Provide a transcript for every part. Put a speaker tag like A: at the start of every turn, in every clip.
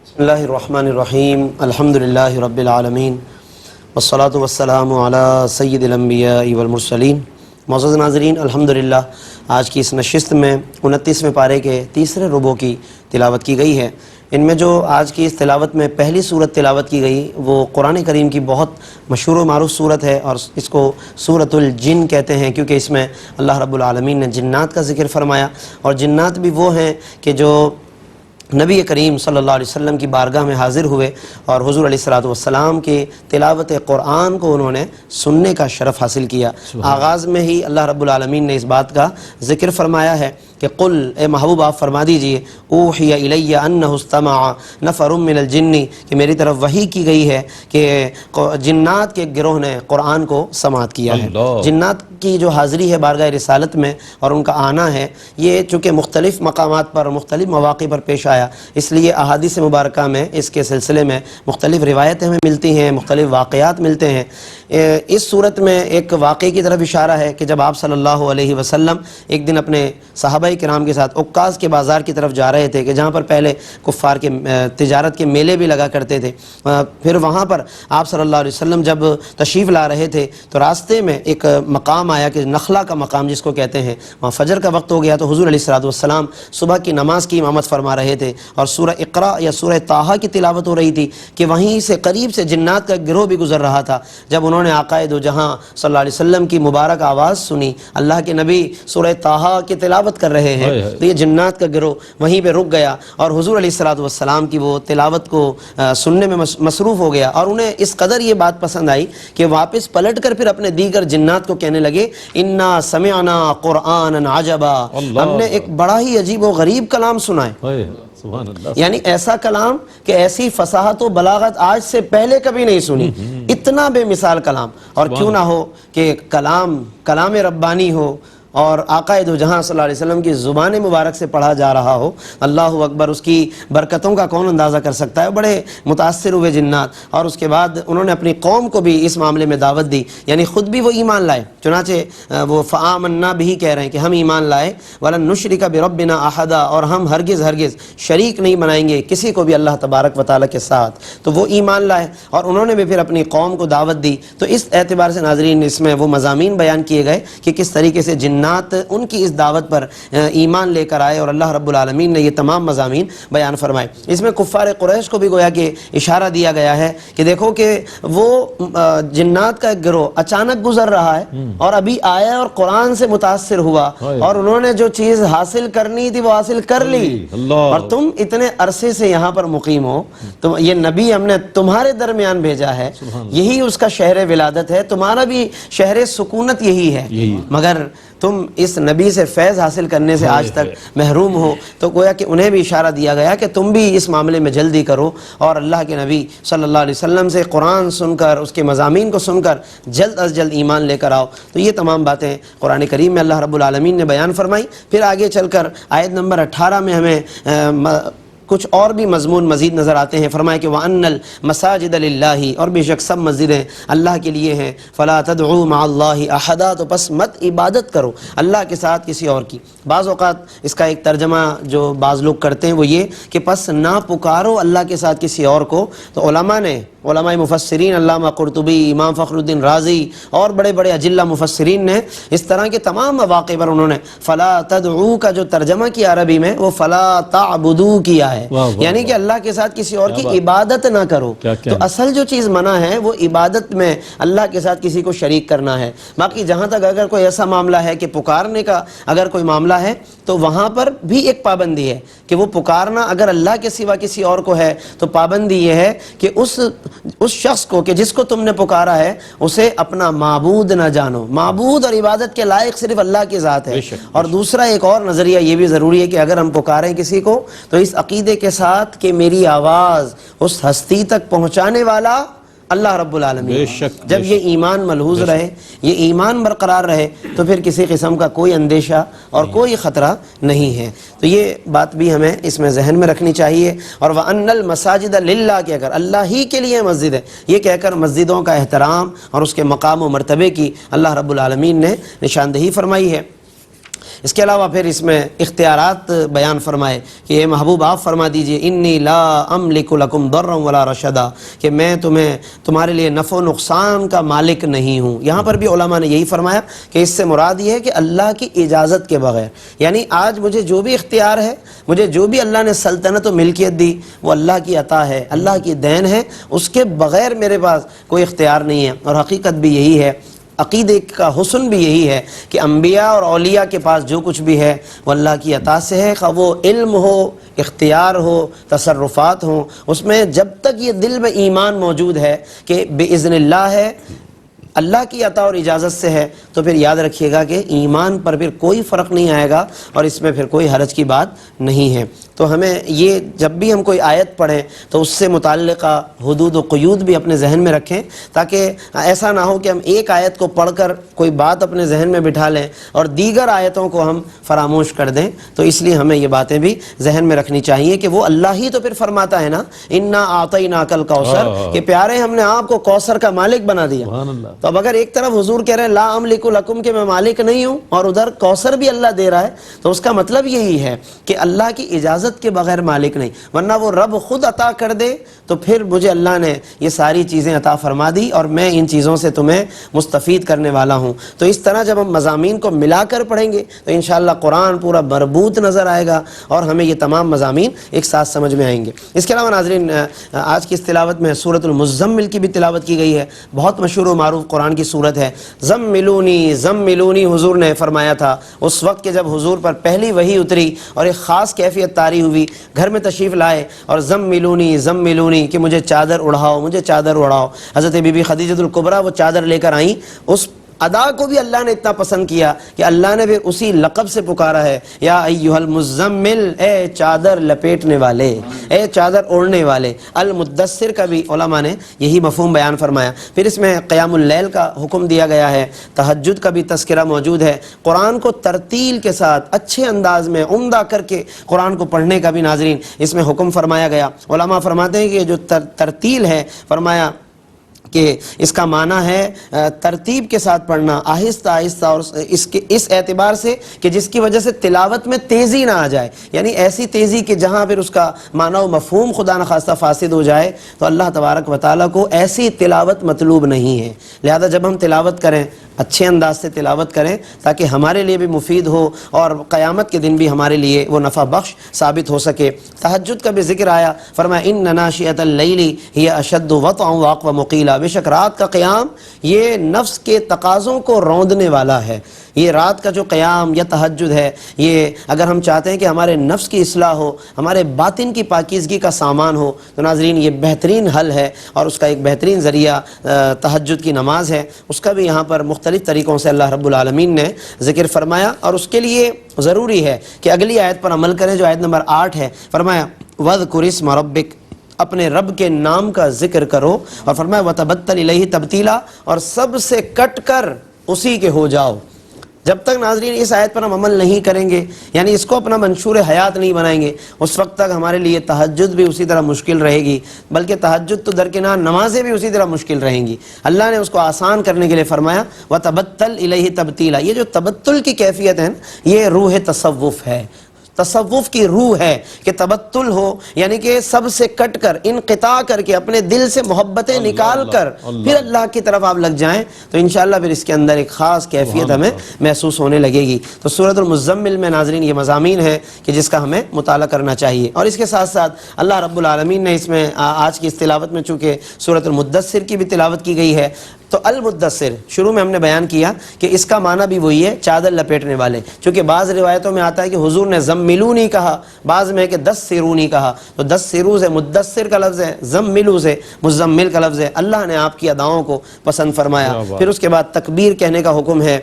A: بسم اللہ الرحمن الرحیم الحمدللہ رب العالمین والصلاة والسلام علی سید الانبیاء والمرسلین۔ معزز ناظرین، الحمدللہ آج کی اس نشست میں 29ویں پارے کے تیسرے ربع کی تلاوت کی گئی ہے۔ ان میں جو آج کی اس تلاوت میں پہلی صورت تلاوت کی گئی وہ قرآن کریم کی بہت مشہور و معروف صورت ہے، اور اس کو سورۃ الجن کہتے ہیں، کیونکہ اس میں اللہ رب العالمین نے جنات کا ذکر فرمایا، اور جنات بھی وہ ہیں کہ جو نبی کریم صلی اللہ علیہ وسلم کی بارگاہ میں حاضر ہوئے اور حضور علیہ الصلوۃ والسلام کی تلاوت قرآن کو انہوں نے سننے کا شرف حاصل کیا۔ آغاز میں ہی اللہ رب العالمین نے اس بات کا ذکر فرمایا ہے کہ قل، اے محبوب آپ فرما دیجئے، اوحی الی انہ استمع نفر من الجن، کہ میری طرف وحی کی گئی ہے کہ جنات کے گروہ نے قرآن کو سماعت کیا ہے۔ جنات کی جو حاضری ہے بارگاہ رسالت میں اور ان کا آنا ہے، یہ چونکہ مختلف مقامات پر مختلف مواقع پر پیش آیا، اس لیے احادیث مبارکہ میں اس کے سلسلے میں مختلف روایتیں ہمیں ملتی ہیں، مختلف واقعات ملتے ہیں۔ اس صورت میں ایک واقعے کی طرف اشارہ ہے کہ جب آپ صلی اللہ علیہ وسلم ایک دن اپنے صحابہ کرام کے ساتھ عکاظ کے بازار کی طرف جا رہے تھے، کہ جہاں پر پہلے کفار کے تجارت کے میلے بھی لگا کرتے تھے، پھر وہاں پر آپ صلی اللہ علیہ وسلم جب تشریف لا رہے تھے تو راستے میں ایک مقام آیا کہ نخلا کا مقام جس کو کہتے ہیں، وہاں فجر کا وقت ہو گیا تو حضور علیہ الصلوۃ والسلام صبح کی نماز کی امامت فرما رہے تھے، اور سورہ اقرا یا سورہ طٰہٰ کی تلاوت ہو رہی تھی کہ وہیں سے قریب سے جنات کا گروہ بھی گزر رہا تھا۔ جب انہوں نے آقائے دو جہاں صلی اللہ علیہ وسلم کی مبارک آواز سنی، اللہ کے نبی سورہ طٰہٰ کی تلاوت کر رہے ہیں، تو یہ جنات کا گروہ وہیں پہ رک گیا اور حضور علیہ الصلوۃ والسلام کی وہ تلاوت کو سننے میں مصروف ہو گیا، اور انہیں اس قدر یہ بات پسند آئی کہ واپس پلٹ کر پھر اپنے دیگر جنات کو کہنے لگے، انا سمعنا قرآنا عجبا، ہم نے ایک بڑا ہی عجیب و غریب کلام سنا ہے۔ یعنی ایسا کلام کہ ایسی فصاحت و بلاغت آج سے پہلے کبھی نہیں سنی، اتنا بے مثال کلام۔ اور کیوں نہ ہو کہ کلام ربانی ہو اور آقائے دو جہاں صلی اللہ علیہ وسلم کی زبان مبارک سے پڑھا جا رہا ہو، اللہ اکبر، اس کی برکتوں کا کون اندازہ کر سکتا ہے۔ بڑے متاثر ہوئے جنات، اور اس کے بعد انہوں نے اپنی قوم کو بھی اس معاملے میں دعوت دی، یعنی خود بھی وہ ایمان لائے، چنانچہ وہ فآمنا بھی کہہ رہے ہیں کہ ہم ایمان لائے، وَلَن نُشْرِكَ بِرَبِّنَا أَحَدًا، اور ہم ہرگز شریک نہیں بنائیں گے کسی کو بھی اللہ تبارک و تعالیٰ کے ساتھ۔ تو وہ ایمان لائے اور انہوں نے بھی پھر اپنی قوم کو دعوت دی۔ تو اس اعتبار سے ناظرین اس میں وہ مضامین بیان کیے گئے کہ کس طریقے سے جنات ان کی اس دعوت پر ایمان لے کر آئے، اور اللہ رب العالمین نے یہ تمام مضامین بیان فرمائے۔ اس میں کفار قریش کو بھی گویا کہ اشارہ دیا گیا ہے کہ دیکھو کہ وہ جنات کا ایک گروہ اچانک گزر رہا ہے اور ابھی آیا اور قرآن سے متاثر ہوا، اور انہوں نے جو چیز حاصل کرنی تھی وہ حاصل کر لی، اور تم اتنے عرصے سے یہاں پر مقیم ہو، تو یہ نبی ہم نے تمہارے درمیان بھیجا ہے، یہی اس کا شہر ولادت ہے، تمہارا بھی شہر سکونت یہی ہے، مگر تم اس نبی سے فیض حاصل کرنے سے آج تک محروم ہو۔ تو گویا کہ انہیں بھی اشارہ دیا گیا کہ تم بھی اس معاملے میں جلدی کرو، اور اللہ کے نبی صلی اللہ علیہ وسلم سے قرآن سن کر، اس کے مضامین کو سن کر جلد از جلد ایمان لے کر آؤ۔ تو یہ تمام باتیں قرآن کریم میں اللہ رب العالمین نے بیان فرمائی۔ پھر آگے چل کر آیت نمبر 18 میں ہمیں کچھ اور بھی مضمون مزید نظر آتے ہیں۔ فرمایا کہ وَأَنَّ الْمَسَاجِدَ لِلَّهِ، اور بے شک سب مسجدیں اللہ کے لیے ہیں، فَلَا تَدْعُوا مَعَ اللَّهِ أَحَدًا، تو پس مت عبادت کرو اللہ کے ساتھ کسی اور کی۔ بعض اوقات اس کا ایک ترجمہ جو بعض لوگ کرتے ہیں وہ یہ کہ پس نہ پکارو اللہ کے ساتھ کسی اور کو۔ تو علماء مفسرین، علامہ قرطبی، امام فخر الدین رازی اور بڑے بڑے اجلہ مفسرین نے اس طرح کے تمام مواقع پر انہوں نے فلا تدعو کا جو ترجمہ کیا عربی میں وہ فلا تعبدو کیا ہے، یعنی کہ اللہ کے ساتھ کسی اور کی عبادت نہ کرو۔ تو اصل جو چیز منع ہے وہ عبادت میں اللہ کے ساتھ کسی کو شریک کرنا ہے۔ باقی جہاں تک اگر کوئی ایسا معاملہ ہے کہ پکارنے کا اگر کوئی معاملہ ہے تو وہاں پر بھی ایک پابندی ہے کہ وہ پکارنا اگر اللہ کے سوا کسی اور کو ہے تو پابندی یہ ہے کہ اس شخص کو کہ جس کو تم نے پکارا ہے اسے اپنا معبود نہ جانو۔ معبود اور عبادت کے لائق صرف اللہ کی ذات ہے۔ اور دوسرا ایک اور نظریہ یہ بھی ضروری ہے کہ اگر ہم پکاریں کسی کو تو اس عقیدے کے ساتھ کہ میری آواز اس ہستی تک پہنچانے والا اللہ رب العالمین۔ جب یہ ایمان ملحوظ رہے، یہ ایمان برقرار رہے، تو پھر کسی قسم کا کوئی اندیشہ اور کوئی خطرہ نہیں ہے۔ تو یہ بات بھی ہمیں اس میں ذہن میں رکھنی چاہیے۔ اور وَأَنَّ الْمَسَاجِدَ لِلَّهِ کہ اگر اللہ ہی کے لیے مسجد ہے، یہ کہہ کر مسجدوں کا احترام اور اس کے مقام و مرتبے کی اللہ رب العالمین نے نشاندہی فرمائی ہے۔ اس کے علاوہ پھر اس میں اختیارات بیان فرمائے کہ اے محبوب آپ فرما دیجئے انی لا املک لکم ضرا ولا رشدا، کہ میں تمہارے لیے نفع و نقصان کا مالک نہیں ہوں۔ یہاں پر بھی علماء نے یہی فرمایا کہ اس سے مراد یہ ہے کہ اللہ کی اجازت کے بغیر، یعنی آج مجھے جو بھی اختیار ہے، مجھے جو بھی اللہ نے سلطنت و ملکیت دی، وہ اللہ کی عطا ہے، اللہ کی دین ہے، اس کے بغیر میرے پاس کوئی اختیار نہیں ہے۔ اور حقیقت بھی یہی ہے، عقیدے کا حسن بھی یہی ہے کہ انبیاء اور اولیاء کے پاس جو کچھ بھی ہے وہ اللہ کی عطا سے ہے، خواہ وہ علم ہو، اختیار ہو، تصرفات ہوں، اس میں جب تک یہ دل میں ایمان موجود ہے کہ بإذن اللہ ہے، اللہ کی عطا اور اجازت سے ہے، تو پھر یاد رکھیے گا کہ ایمان پر پھر کوئی فرق نہیں آئے گا اور اس میں پھر کوئی حرج کی بات نہیں ہے۔ تو ہمیں یہ جب بھی ہم کوئی آیت پڑھیں تو اس سے متعلقہ حدود و قیود بھی اپنے ذہن میں رکھیں، تاکہ ایسا نہ ہو کہ ہم ایک آیت کو پڑھ کر کوئی بات اپنے ذہن میں بٹھا لیں اور دیگر آیتوں کو ہم فراموش کر دیں۔ تو اس لیے ہمیں یہ باتیں بھی ذہن میں رکھنی چاہیے کہ وہ اللہ ہی تو پھر فرماتا ہے نا، انا اعطیناک الکوثر، کہ پیارے ہم نے آپ کو کوثر کا مالک بنا دیا۔ تو اب اگر ایک طرف حضور کہہ رہے ہیں لا املک لکم کہ میں مالک نہیں ہوں، اور ادھر کوثر بھی اللہ دے رہا ہے، تو اس کا مطلب یہی ہے کہ اللہ کی اجازت کے بغیر مالک نہیں، ورنہ وہ رب خود عطا کر دے تو پھر مجھے اللہ نے یہ ساری چیزیں عطا فرما دی اور میں ان چیزوں سے تمہیں مستفید کرنے والا ہوں۔ تو اس طرح جب ہم مضامین کو ملا کر پڑھیں گے تو انشاءاللہ قرآن پورا مربوط نظر آئے گا اور ہمیں یہ تمام مضامین ایک ساتھ سمجھ میں آئیں گے۔ اس کے علاوہ ناظرین، آج کی اس تلاوت میں سورۃ المزمل کی بھی تلاوت کی گئی ہے، بہت مشہور و معروف قرآن کی سورت ہے۔ زملونی زملونی حضور نے فرمایا تھا اس وقت کہ جب حضور پر پہلی وحی اتری اور ایک خاص کیفیت طاری ہوئی، گھر میں تشریف لائے اور زملونی زملونی کہ مجھے چادر اڑاؤ، مجھے چادر اڑاؤ۔ حضرت بی بی خدیجۃ الکبریٰ وہ چادر لے کر آئیں، اس ادا کو بھی اللہ نے اتنا پسند کیا کہ اللہ نے پھر اسی لقب سے پکارا ہے، یا ایھا المزمل، اے چادر لپیٹنے والے، اے چادر اوڑھنے والے۔ المدثر کا بھی علماء نے یہی مفہوم بیان فرمایا۔ پھر اس میں قیام اللیل کا حکم دیا گیا ہے، تہجد کا بھی تذکرہ موجود ہے، قرآن کو ترتیل کے ساتھ اچھے انداز میں عمدہ کر کے قرآن کو پڑھنے کا بھی ناظرین اس میں حکم فرمایا گیا۔ علماء فرماتے ہیں کہ جو ترتیل ہے، فرمایا کہ اس کا معنی ہے ترتیب کے ساتھ پڑھنا، آہستہ آہستہ، اور اس اعتبار سے کہ جس کی وجہ سے تلاوت میں تیزی نہ آ جائے، یعنی ایسی تیزی کہ جہاں پھر اس کا معنی و مفہوم خدا نخواستہ فاسد ہو جائے۔ تو اللہ تبارک و تعالیٰ کو ایسی تلاوت مطلوب نہیں ہے، لہذا جب ہم تلاوت کریں اچھے انداز سے تلاوت کریں تاکہ ہمارے لیے بھی مفید ہو اور قیامت کے دن بھی ہمارے لیے وہ نفع بخش ثابت ہو سکے۔ تہجد کا بھی ذکر آیا، فرمایا ان ناشئۃ اللیل ہی اشد وطئا واقوم مقیلا، بے شک رات کا قیام یہ نفس کے تقاضوں کو روندنے والا ہے۔ یہ رات کا جو قیام یا تہجد ہے، یہ اگر ہم چاہتے ہیں کہ ہمارے نفس کی اصلاح ہو، ہمارے باطن کی پاکیزگی کا سامان ہو، تو ناظرین یہ بہترین حل ہے اور اس کا ایک بہترین ذریعہ تہجد کی نماز ہے۔ اس کا بھی یہاں پر مختلف طریقوں سے اللہ رب العالمین نے ذکر فرمایا، اور اس کے لیے ضروری ہے کہ اگلی آیت پر عمل کریں جو آیت نمبر 8 ہے۔ فرمایا وَاذْكُرِ اسْمَ رَبِّكَ، اپنے رب کے نام کا ذکر کرو، اور فرمایا وَتَبَتَّلْ إِلَيْهِ تَبْتِيلًا، اور سب سے کٹ کر اسی کے ہو جاؤ۔ جب تک ناظرین اس آیت پر ہم عمل نہیں کریں گے، یعنی اس کو اپنا منشور حیات نہیں بنائیں گے، اس وقت تک ہمارے لیے تہجد بھی اسی طرح مشکل رہے گی، بلکہ تہجد تو درکنار، نمازیں بھی اسی طرح مشکل رہیں گی۔ اللہ نے اس کو آسان کرنے کے لیے فرمایا وَتَبَتَّلْ إِلَيْهِ تَبْتِيلًا۔ یہ جو تبتل کی کیفیت ہے یہ روح تصوف ہے، تصوف کی روح ہے کہ تبتل ہو، یعنی کہ سب سے کٹ کر، انقطاع کر کے، اپنے دل سے محبتیں نکال کر پھر اللہ کی طرف آپ لگ جائیں، تو انشاءاللہ پھر اس کے اندر ایک خاص کیفیت ہمیں محسوس ہونے لگے گی۔ تو سورۃ المزمل میں ناظرین یہ مضامین ہیں کہ جس کا ہمیں مطالعہ کرنا چاہیے، اور اس کے ساتھ ساتھ اللہ رب العالمین نے اس میں آج کی اس تلاوت میں چونکہ سورۃ المدثر کی بھی تلاوت کی گئی ہے، تو المدثر شروع میں ہم نے بیان کیا کہ اس کا معنی بھی وہی ہے، چادر لپیٹنے والے، چونکہ بعض روایتوں میں آتا ہے کہ حضور نے زملونی کہا، بعض میں ہے کہ دثرونی کہا، تو دثرو سے مدثر کا لفظ ہے، زملو سے مزمل کا لفظ ہے۔ اللہ نے آپ کی اداؤں کو پسند فرمایا۔ پھر اس کے بعد تکبیر کہنے کا حکم ہے،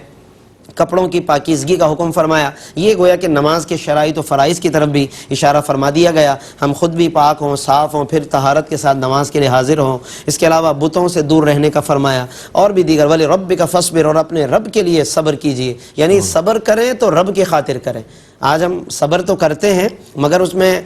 A: کپڑوں کی پاکیزگی کا حکم فرمایا، یہ گویا کہ نماز کے شرائط و فرائض کی طرف بھی اشارہ فرما دیا گیا، ہم خود بھی پاک ہوں، صاف ہوں، پھر طہارت کے ساتھ نماز کے لیے حاضر ہوں۔ اس کے علاوہ بتوں سے دور رہنے کا فرمایا، اور بھی دیگر وَلِرَبِّكَ فَاصْبِرْ، اور اپنے رب کے لیے صبر کیجئے، یعنی صبر کریں تو رب کی خاطر کریں۔ آج ہم صبر تو کرتے ہیں مگر اس میں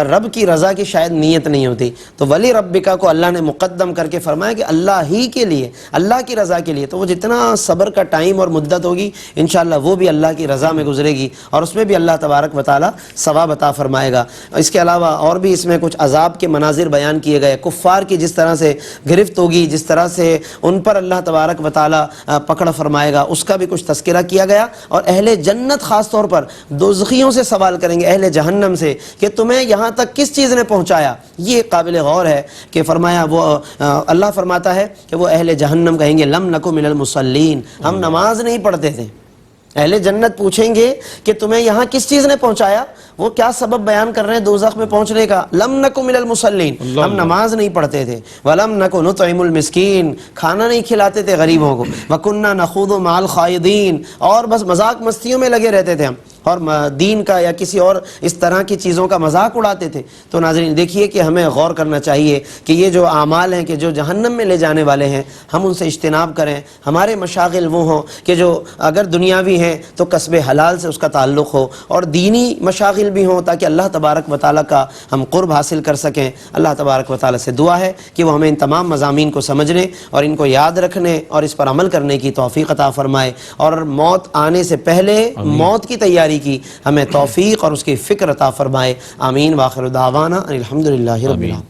A: رب کی رضا کی شاید نیت نہیں ہوتی، تو ولی ربکا کو اللہ نے مقدم کر کے فرمایا کہ اللہ ہی کے لیے، اللہ کی رضا کے لیے، تو وہ جتنا صبر کا ٹائم اور مدت ہوگی انشاءاللہ وہ بھی اللہ کی رضا میں گزرے گی اور اس میں بھی اللہ تبارک و تعالی ثواب عطا فرمائے گا۔ اس کے علاوہ اور بھی اس میں کچھ عذاب کے مناظر بیان کیے گئے، کفار کی جس طرح سے گرفت ہوگی، جس طرح سے ان پر اللہ تبارک و تعالی پکڑ فرمائے گا، اس کا بھی کچھ تذکرہ کیا گیا۔ اور اہل جنت خاص طور پر دوزخیوں سے سوال کریں گے، اہل جہنم سے، کہ تمہیں یہاں تک کس چیز نے پہنچایا۔ یہ قابل غور ہے کہ فرمایا وہ اللہ فرماتا ہے کہ وہ اہل جہنم کہیں گے لم نکو من المصلین، ہم نماز نہیں پڑھتے تھے۔ اہل جنت پوچھیں گے کہ تمہیں یہاں کس چیز نے پہنچایا، وہ کیا سبب بیان کر رہے ہیں دوزخ میں پہنچنے کا؟ لم نکو من المصلین، ہم نماز نہیں پڑھتے تھے، ولم نکو نطعم المسکین، کھانا نہیں کھلاتے تھے غریبوں کو، وکنا نخوض مع الخائضین، اور بس مذاق مستیوں میں لگے رہتے تھے ہم، اور دین کا یا کسی اور اس طرح کی چیزوں کا مذاق اڑاتے تھے۔ تو ناظرین دیکھیے کہ ہمیں غور کرنا چاہیے کہ یہ جو اعمال ہیں کہ جو جہنم میں لے جانے والے ہیں، ہم ان سے اجتناب کریں۔ ہمارے مشاغل وہ ہوں کہ جو اگر دنیاوی ہیں تو کسب حلال سے اس کا تعلق ہو، اور دینی مشاغل بھی ہوں تاکہ اللہ تبارک و تعالیٰ کا ہم قرب حاصل کر سکیں۔ اللہ تبارک و تعالیٰ سے دعا ہے کہ وہ ہمیں ان تمام مضامین کو سمجھنے اور ان کو یاد رکھنے اور اس پر عمل کرنے کی توفیق عطا فرمائے، اور موت آنے سے پہلے موت کی تیاری کی ہمیں توفیق اور اس کی فکر عطا فرمائے۔ آمین۔ وآخر دعوانا ان الحمدللہ رب العالمین۔